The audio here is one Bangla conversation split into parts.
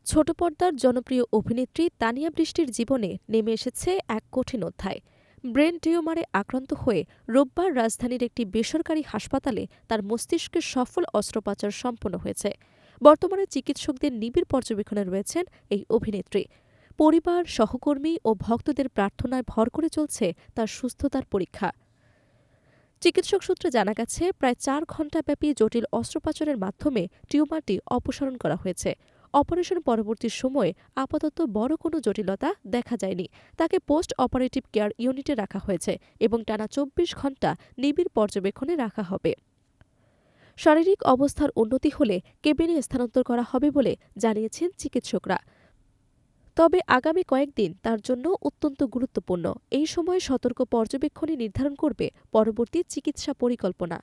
ছোট পর্দার জনপ্রিয় অভিনেত্রী তানিয়া বৃষ্টির জীবনে নেমে এসেছে এক কঠিন অধ্যায়। ব্রেন টিউমারে আক্রান্ত হয়ে রোববার রাজধানীর একটি বেসরকারি হাসপাতালে তার মস্তিষ্কের সফল অস্ত্রোপচার সম্পন্ন হয়েছে। বর্তমানে চিকিৎসকদের নিবিড় পর্যবেক্ষণে রয়েছেন এই অভিনেত্রী। পরিবার, সহকর্মী ও ভক্তদের প্রার্থনায় ভর করে চলছে তার সুস্থতার পরীক্ষা। চিকিৎসক সূত্রে জানা গেছে, প্রায় ৪ ঘণ্টাব্যাপী জটিল অস্ত্রোপচারের মাধ্যমে টিউমারটি অপসারণ করা হয়েছে। অপারেশন পরবর্তী সময়ে আপাতত বড় কোনো জটিলতা দেখা যায়নি। তাকে পোস্ট অপারেটিভ কেয়ার ইউনিটে রাখা হয়েছে এবং টানা ২৪ ঘণ্টা নিবিড় পর্যবেক্ষণে রাখা হবে। শারীরিক অবস্থার উন্নতি হলে কেবিনে স্থানান্তর করা হবে বলে জানিয়েছেন চিকিৎসকরা। তবে আগামী কয়েকদিন তার জন্য অত্যন্ত গুরুত্বপূর্ণ। এই সময়ে সতর্ক পর্যবেক্ষণই নির্ধারণ করবে পরবর্তী চিকিৎসা পরিকল্পনা।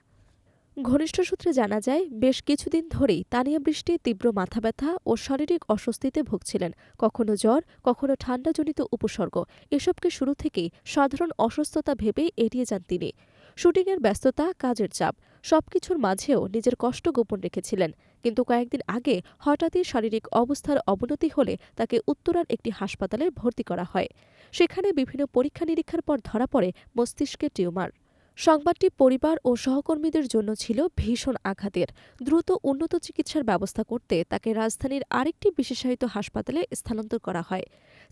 ঘনিষ্ঠ সূত্রে জানা যায়, বেশ কিছুদিন ধরেই তানিয়া বৃষ্টি তীব্র মাথাব্যথা ও শারীরিক অস্বস্তিতে ভুগছিলেন। কখনো জ্বর, কখনো ঠান্ডাজনিত উপসর্গ। এসবকে শুরু থেকেই সাধারণ অসুস্থতা ভেবেই এড়িয়ে যান তিনি। শুটিংয়ের ব্যস্ততা, কাজের চাপ সবকিছুর মাঝেও নিজের কষ্ট গোপন রেখেছিলেন। কিন্তু কয়েকদিন আগে হঠাৎই শারীরিক অবস্থার অবনতি হলে তাকে উত্তরার একটি হাসপাতালে ভর্তি করা হয়। সেখানে বিভিন্ন পরীক্ষা নিরীক্ষার পর ধরা পড়ে মস্তিষ্কে টিউমার। সংবাদটি পরিবার ও সহকর্মীদের জন্য ছিল ভীষণ আঘাতের। দ্রুত উন্নত চিকিৎসার ব্যবস্থা করতে তাকে রাজধানীর আরেকটি বিশেষায়িত হাসপাতালে স্থানান্তর করা হয়।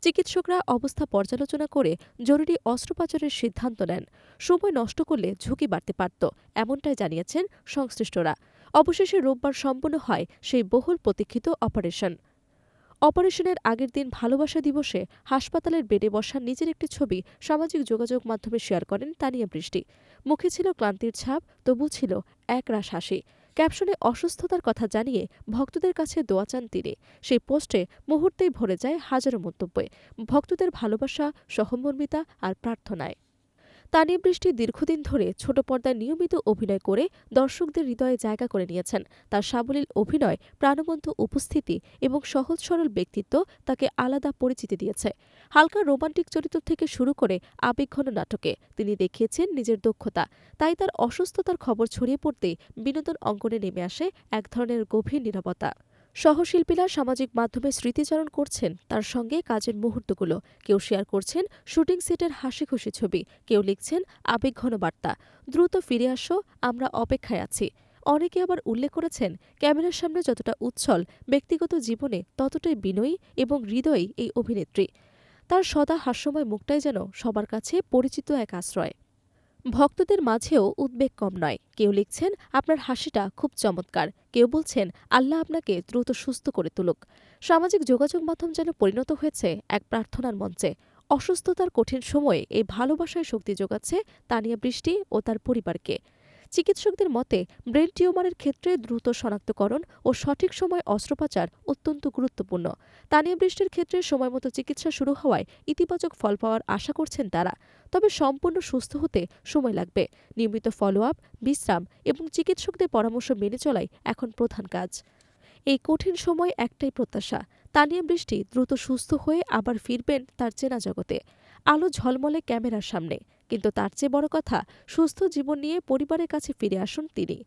চিকিৎসকরা অবস্থা পর্যালোচনা করে জরুরি অস্ত্রোপচারের সিদ্ধান্ত নেন। সময় নষ্ট করলে ঝুঁকি বাড়তে পারত, এমনটাই জানিয়েছেন সংশ্লিষ্টরা। অবশেষে রোববার সম্পন্ন হয় সেই বহুল প্রতীক্ষিত অপারেশন। অপারেশনের আগের দিন ভালোবাসা দিবসে হাসপাতালের বেডে বসা নিজের একটি ছবি সামাজিক যোগাযোগ মাধ্যমে শেয়ার করেন তানিয়া বৃষ্টি। মুখে ছিল ক্লান্তির ছাপ, তবু ছিল একরাশ হাসি। ক্যাপশনে অসুস্থতার কথা জানিয়ে ভক্তদের কাছে দোয়া চান তিনি। সেই পোস্টে মুহূর্তেই ভরে যায় হাজারো মন্তব্যে, ভক্তদের ভালোবাসা, সহমর্মিতা আর প্রার্থনায়। তানিয়া বৃষ্টি দীর্ঘদিন ধরে ছোট পর্দায় নিয়মিত অভিনয় করে দর্শকদের হৃদয়ে জায়গা করে নিয়েছেন। তার সাবলীল অভিনয়, প্রাণবন্ত উপস্থিতি এবং সহজ সরল ব্যক্তিত্ব তাকে আলাদা পরিচিতি দিয়েছে। হালকা রোমান্টিক চরিত্র থেকে শুরু করে আবেগঘন নাটকে তিনি দেখিয়েছেন নিজের দক্ষতা। তাই তার অসুস্থতার খবর ছড়িয়ে পড়তেই বিনোদন অঙ্গনে নেমে আসে এক ধরনের গভীর নীরবতা। সহশিল্পীরা সামাজিক মাধ্যমে স্মৃতিচারণ করছেন তার সঙ্গে কাজের মুহূর্তগুলো। কেউ শেয়ার করছেন শুটিং সেটের হাসিখুশি ছবি, কেউ লিখছেন আবেগঘন বার্তা, দ্রুত ফিরে আসো, আমরা অপেক্ষায় আছি। অনেকে আবার উল্লেখ করেছেন, ক্যামেরার সামনে যতটা উচ্ছল, ব্যক্তিগত জীবনে ততটাই বিনয়ী এবং হৃদয়ী এই অভিনেত্রী। তার সদা হাস্যময় মুখটাই যেন সবার কাছে পরিচিত এক আশ্রয়। ভক্তদের মাঝেও উদ্বেগ কম নয়। কেউ লিখছেন, আপনার হাসিটা খুব চমৎকার। কেউ বলছেন, আল্লাহ আপনাকে দ্রুত সুস্থ করে তুলুক। সামাজিক যোগাযোগ মাধ্যম যেন পরিণত হয়েছে এক প্রার্থনার মঞ্চে। অসুস্থতার কঠিন সময়ে এই ভালোবাসায় শক্তি যোগাচ্ছে তানিয়া বৃষ্টি ও তার পরিবারকে। চিকিৎসকদের মতে, ব্রেন টিউমারের ক্ষেত্রে দ্রুত শনাক্তকরণ ও সঠিক সময় অস্ত্রোপচার অত্যন্ত গুরুত্বপূর্ণ। তানিয়া বৃষ্টির ক্ষেত্রে সময়মতো চিকিৎসা শুরু হওয়ায় ইতিবাচক ফল পাওয়ার আশা করছেন তারা। তবে সম্পূর্ণ সুস্থ হতে সময় লাগবে। নিয়মিত ফলো আপ, বিশ্রাম এবং চিকিৎসকদের পরামর্শ মেনে চলাই এখন প্রধান কাজ। এই কঠিন সময় একটাই প্রত্যাশা, তানিয়া বৃষ্টি দ্রুত সুস্থ হয়ে আবার ফিরবেন তার চেনা জগতে, আলো ঝলমলে ক্যামেরার সামনে। কিন্তু তার চেয়ে বড় কথা, সুস্থ জীবন নিয়ে পরিবারের কাছে ফিরে আসুন তিনি।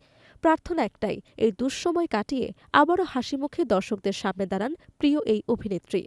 প্রার্থনা একটাই, এই দুঃসময় কাটিয়ে আবারও হাসিমুখে দর্শকদের সামনে দাঁড়ান প্রিয় এই অভিনেত্রী।